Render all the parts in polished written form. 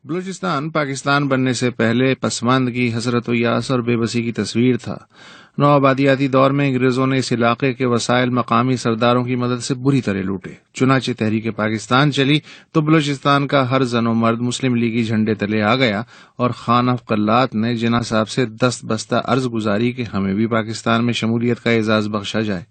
بلوچستان پاکستان بننے سے پہلے پسماندگی، حسرت و یاس اور بے بسی کی تصویر تھا۔ نوآبادیاتی دور میں انگریزوں نے اس علاقے کے وسائل مقامی سرداروں کی مدد سے بری طرح لوٹے۔ چنانچہ تحریک پاکستان چلی تو بلوچستان کا ہر زن و مرد مسلم لیگی جھنڈے تلے آ گیا اور خان آف قلات نے جناح صاحب سے دست بستہ عرض گزاری کہ ہمیں بھی پاکستان میں شمولیت کا اعزاز بخشا جائے۔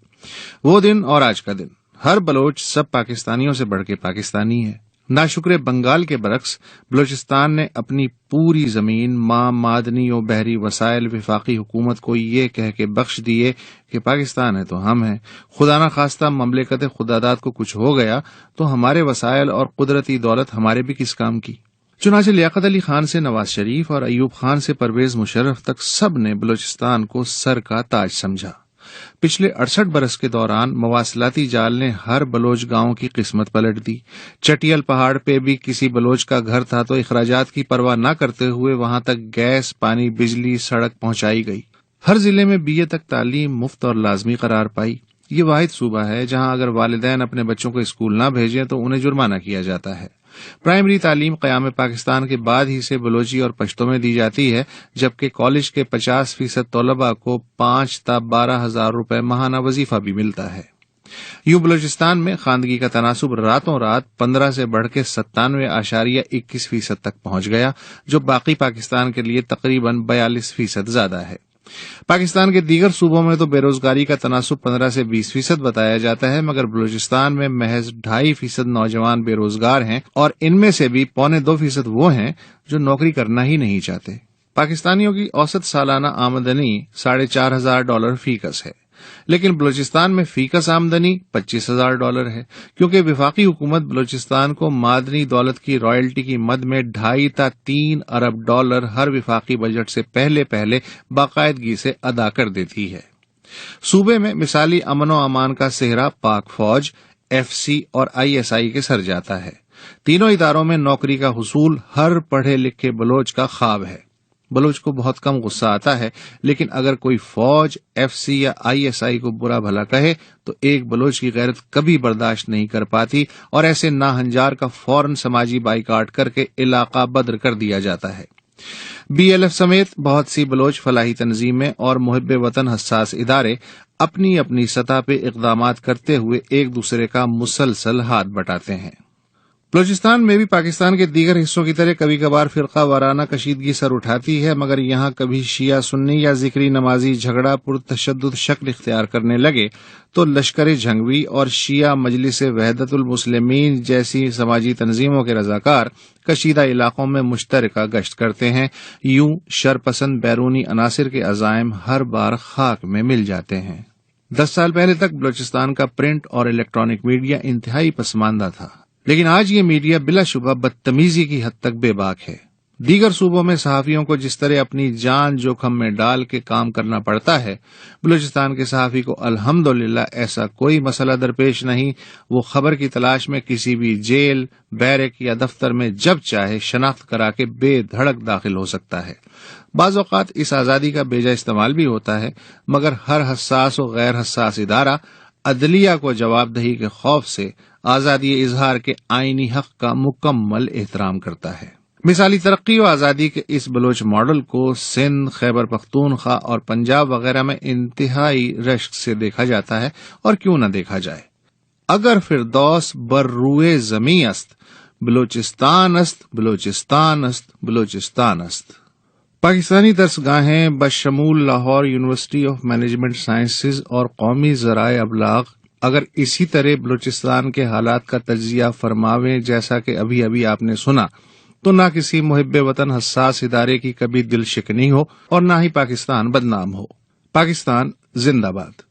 وہ دن اور آج کا دن، ہر بلوچ سب پاکستانیوں سے بڑھ کے پاکستانی ہے۔ ناشکر بنگال کے برعکس بلوچستان نے اپنی پوری زمین، ماں، معدنی و بحری وسائل وفاقی حکومت کو یہ کہہ کے بخش دیے کہ پاکستان ہے تو ہم ہیں، خدا نہ خواستہ مملکت خداداد کو کچھ ہو گیا تو ہمارے وسائل اور قدرتی دولت ہمارے بھی کس کام کی۔ چنانچہ لیاقت علی خان سے نواز شریف اور ایوب خان سے پرویز مشرف تک سب نے بلوچستان کو سر کا تاج سمجھا۔ پچھلے 68 برس کے دوران مواصلاتی جال نے ہر بلوچ گاؤں کی قسمت پلٹ دی۔ چٹیل پہاڑ پہ بھی کسی بلوچ کا گھر تھا تو اخراجات کی پرواہ نہ کرتے ہوئے وہاں تک گیس، پانی، بجلی، سڑک پہنچائی گئی۔ ہر ضلع میں BA تک تعلیم مفت اور لازمی قرار پائی۔ یہ واحد صوبہ ہے جہاں اگر والدین اپنے بچوں کو اسکول نہ بھیجیں تو انہیں جرمانہ کیا جاتا ہے۔ پرائمری تعلیم قیام پاکستان کے بعد ہی سے بلوچی اور پشتو میں دی جاتی ہے، جبکہ کالج کے 50% طلباء کو 5 تا 12 ہزار روپے ماہانہ وظیفہ بھی ملتا ہے۔ یوں بلوچستان میں خواندگی کا تناسب راتوں رات 15 سے بڑھ کے 97.21% تک پہنچ گیا، جو باقی پاکستان کے لیے تقریباً 42% زیادہ ہے۔ پاکستان کے دیگر صوبوں میں تو بے روزگاری کا تناسب 15 سے 20% بتایا جاتا ہے، مگر بلوچستان میں محض 2.5% نوجوان بے روزگار ہیں اور ان میں سے بھی 1.25% وہ ہیں جو نوکری کرنا ہی نہیں چاہتے۔ پاکستانیوں کی اوسط سالانہ آمدنی $4,500 فی کس ہے، لیکن بلوچستان میں فی کس آمدنی $25,000 ہے، کیونکہ وفاقی حکومت بلوچستان کو معدنی دولت کی رائلٹی کی مد میں $2.5 تا $3 ارب ہر وفاقی بجٹ سے پہلے باقاعدگی سے ادا کر دیتی ہے۔ صوبے میں مثالی امن و امان کا سہرا پاک فوج، FC اور ISI کے سر جاتا ہے۔ تینوں اداروں میں نوکری کا حصول ہر پڑھے لکھے بلوچ کا خواب ہے۔ بلوچ کو بہت کم غصہ آتا ہے، لیکن اگر کوئی فوج، FC یا ISI کو برا بھلا کہے تو ایک بلوچ کی غیرت کبھی برداشت نہیں کر پاتی اور ایسے ناہنجار کا فوراً سماجی بائیکاٹ کر کے علاقہ بدر کر دیا جاتا ہے۔ BLF سمیت بہت سی بلوچ فلاحی تنظیمیں اور محب وطن حساس ادارے اپنی اپنی سطح پہ اقدامات کرتے ہوئے ایک دوسرے کا مسلسل ہاتھ بٹاتے ہیں۔ بلوچستان میں بھی پاکستان کے دیگر حصوں کی طرح کبھی کبھار فرقہ وارانہ کشیدگی سر اٹھاتی ہے، مگر یہاں کبھی شیعہ سنی یا ذکری نمازی جھگڑا پرتشدد شکل اختیار کرنے لگے تو لشکر جھنگوی اور شیعہ مجلس وحدت المسلمین جیسی سماجی تنظیموں کے رضاکار کشیدہ علاقوں میں مشترکہ گشت کرتے ہیں۔ یوں شرپسند بیرونی عناصر کے عزائم ہر بار خاک میں مل جاتے ہیں۔ 10 سال پہلے تک بلوچستان کا پرنٹ اور الیکٹرانک میڈیا انتہائی پسماندہ تھا، لیکن آج یہ میڈیا بلا شبہ بدتمیزی کی حد تک بے باک ہے۔ دیگر صوبوں میں صحافیوں کو جس طرح اپنی جان جوکھم میں ڈال کے کام کرنا پڑتا ہے، بلوچستان کے صحافی کو الحمدللہ ایسا کوئی مسئلہ درپیش نہیں۔ وہ خبر کی تلاش میں کسی بھی جیل، بیرک یا دفتر میں جب چاہے شناخت کرا کے بے دھڑک داخل ہو سکتا ہے۔ بعض اوقات اس آزادی کا بیجا استعمال بھی ہوتا ہے، مگر ہر حساس و غیر حساس ادارہ عدلیہ کو جواب دہی کے خوف سے آزادی اظہار کے آئینی حق کا مکمل احترام کرتا ہے۔ مثالی ترقی و آزادی کے اس بلوچ ماڈل کو سندھ، خیبر پختونخوا اور پنجاب وغیرہ میں انتہائی رشک سے دیکھا جاتا ہے، اور کیوں نہ دیکھا جائے۔ اگر فردوس بر روئے زمیں است، بلوچستان است، بلوچستان است، بلوچستان است۔ پاکستانی درسگاہیں بشمول Lahore university of management sciences اور قومی ذرائع ابلاغ اگر اسی طرح بلوچستان کے حالات کا تجزیہ فرماویں جیسا کہ ابھی آپ نے سنا، تو نہ کسی محب وطن حساس ادارے کی کبھی دل شکنی ہو اور نہ ہی پاکستان بدنام ہو۔ پاکستان زندہ باد۔